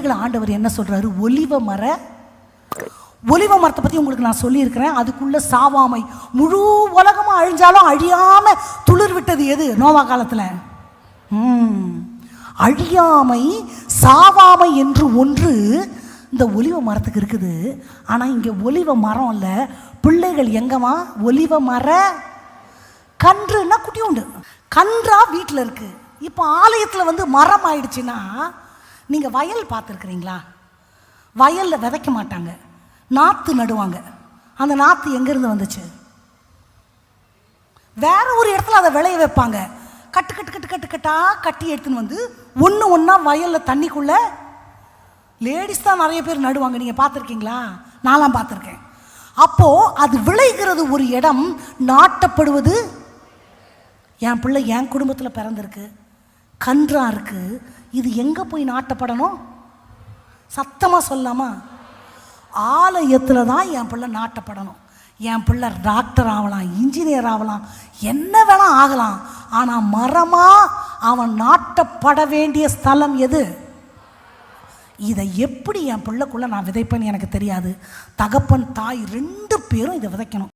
பிள்ளைகளை ஆண்டவர் என்ன சொல்கிறாரு? ஒலிவ மரத்தை பற்றி உங்களுக்கு நான் சொல்லியிருக்கிறேன். அதுக்குள்ளே சாவாமை, முழு உலகமாக அழிஞ்சாலும் அழியாமல் துளிர் விட்டது எது? நோவா காலத்தில். அழியாமை, சாவாமை என்று ஒன்று இந்த ஒலிவ மரத்துக்கு இருக்குது. ஆனால் இங்கே ஒலிவ மரம் இல்லை, பிள்ளைகள் எங்கம்மா? ஒலிவ மர கன்றுன்னா குட்டி உண்டு, கன்றா வீட்டில் இருக்குது. இப்போ ஆலயத்தில் மரம் ஆயிடுச்சுன்னா, நீங்கள் வயல் பார்த்துருக்குறீங்களா? வயலில் விதைக்க மாட்டாங்க, நாற்று நடுவாங்க. அந்த நாற்று எங்கேருந்து வந்துச்சு? வேற ஒரு இடத்துல அதை விளைய வைப்பாங்க. கட்டாக கட்டி எடுத்துன்னு வந்து ஒன்று ஒன்றா வயலில் தண்ணிக்குள்ளே லேடிஸ் தான் நிறைய பேர் நடுவாங்க. நீங்கள் பார்த்துருக்கீங்களா? நான்லாம் பார்த்துருக்கேன். அப்போது அது விளைகிறது ஒரு இடம், நாட்டப்படுவது. என் பிள்ளை என் குடும்பத்தில் பிறந்திருக்கு, கன்றா இருக்குது. இது எங்கே போய் நாட்டப்படணும்? சத்தமாக சொல்லாமா? ஆலயத்தில் தான் என் பிள்ளை நாட்டப்படணும். என் பிள்ளை டாக்டர் ஆகலாம், இன்ஜினியர் ஆகலாம், என்ன வேணால் ஆகலாம். ஆனால் மரமாக அவன் நாட்டப்பட வேண்டிய ஸ்தலம் எது? இதை எப்படி என் பிள்ளைக்குள்ளே நான் விதைப்பேன்னு எனக்கு தெரியாது. தகப்பன் தாய் 2 பேரும் இதை விதைக்கணும்.